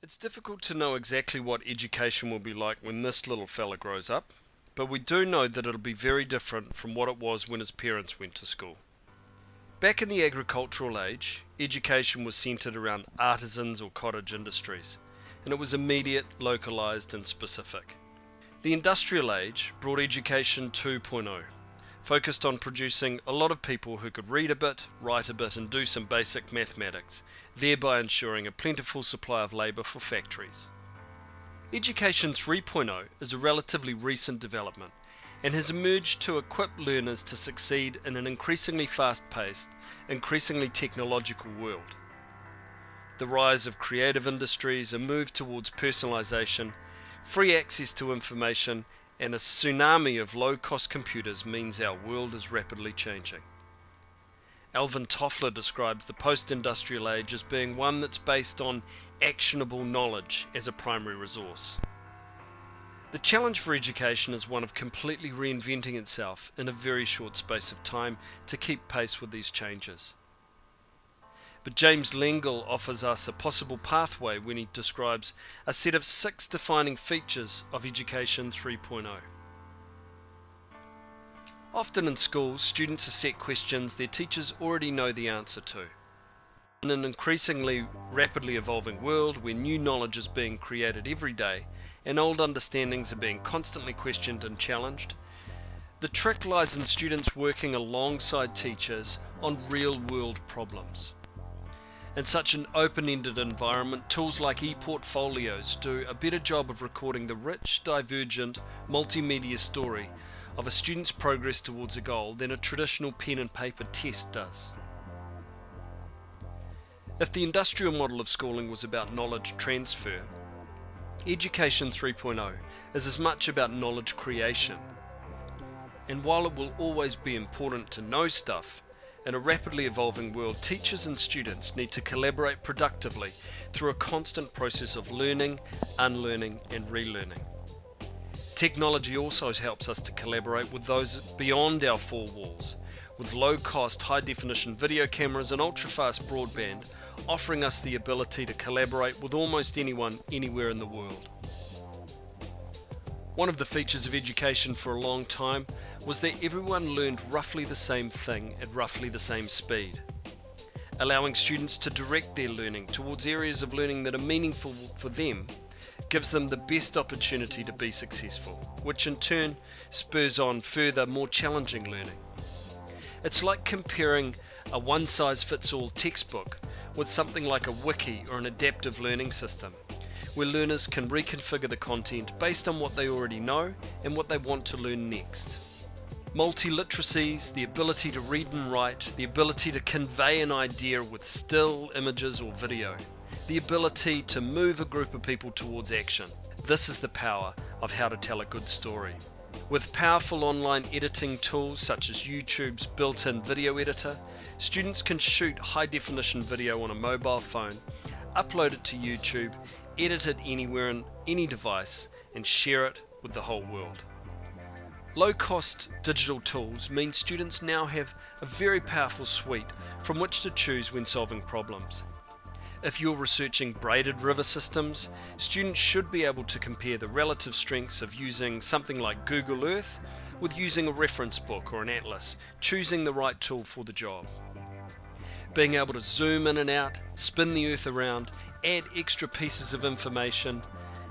It's difficult to know exactly what education will be like when this little fella grows up, but we do know that it'll be very different from what it was when his parents went to school. Back in the agricultural age, education was centered around artisans or cottage industries, and it was immediate, localized, and specific. The industrial age brought education 2.0, focused on producing a lot of people who could read a bit, write a bit, and do some basic mathematics, thereby ensuring a plentiful supply of labour for factories. Education 3.0 is a relatively recent development and has emerged to equip learners to succeed in an increasingly fast-paced, increasingly technological world. The rise of creative industries, a move towards personalisation, free access to information, and a tsunami of low-cost computers means our world is rapidly changing. Alvin Toffler describes the post-industrial age as being one that's based on actionable knowledge as a primary resource. The challenge for education is one of completely reinventing itself in a very short space of time to keep pace with these changes. But James Lengyel offers us a possible pathway when he describes a set of 6 defining features of Education 3.0. Often in schools, students are set questions their teachers already know the answer to. In an increasingly rapidly evolving world where new knowledge is being created every day and old understandings are being constantly questioned and challenged, the trick lies in students working alongside teachers on real-world problems. In such an open-ended environment, tools like e-portfolios do a better job of recording the rich, divergent, multimedia story of a student's progress towards a goal than a traditional pen and paper test does. If the industrial model of schooling was about knowledge transfer, Education 3.0 is as much about knowledge creation. And while it will always be important to know stuff, in a rapidly evolving world, teachers and students need to collaborate productively through a constant process of learning, unlearning, and relearning. Technology also helps us to collaborate with those beyond our 4 walls, with low-cost, high-definition video cameras and ultra-fast broadband offering us the ability to collaborate with almost anyone, anywhere in the world. One of the features of education for a long time was that everyone learned roughly the same thing at roughly the same speed. Allowing students to direct their learning towards areas of learning that are meaningful for them gives them the best opportunity to be successful, which in turn spurs on further, more challenging learning. It's like comparing a one-size-fits-all textbook with something like a wiki or an adaptive learning system, where learners can reconfigure the content based on what they already know and what they want to learn next. Multiliteracies, the ability to read and write, the ability to convey an idea with still images or video, the ability to move a group of people towards action. This is the power of how to tell a good story. With powerful online editing tools such as YouTube's built-in video editor, students can shoot high-definition video on a mobile phone, upload it to YouTube, edit it anywhere on any device, and share it with the whole world. Low-cost digital tools mean students now have a very powerful suite from which to choose when solving problems. If you're researching braided river systems, students should be able to compare the relative strengths of using something like Google Earth with using a reference book or an atlas, choosing the right tool for the job. Being able to zoom in and out, spin the Earth around, add extra pieces of information,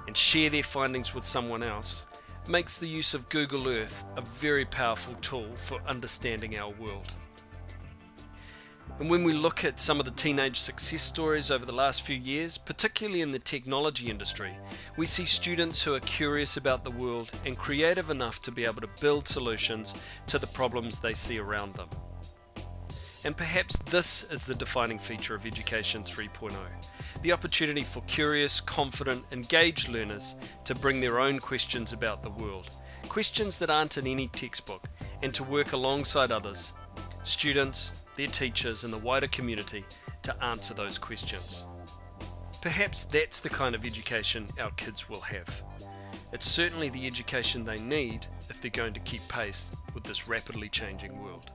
and share their findings with someone else makes the use of Google Earth a very powerful tool for understanding our world. And when we look at some of the teenage success stories over the last few years, particularly in the technology industry, we see students who are curious about the world and creative enough to be able to build solutions to the problems they see around them. And perhaps this is the defining feature of Education 3.0, the opportunity for curious, confident, engaged learners to bring their own questions about the world, questions that aren't in any textbook, and to work alongside others, students, their teachers, and the wider community to answer those questions. Perhaps that's the kind of education our kids will have. It's certainly the education they need if they're going to keep pace with this rapidly changing world.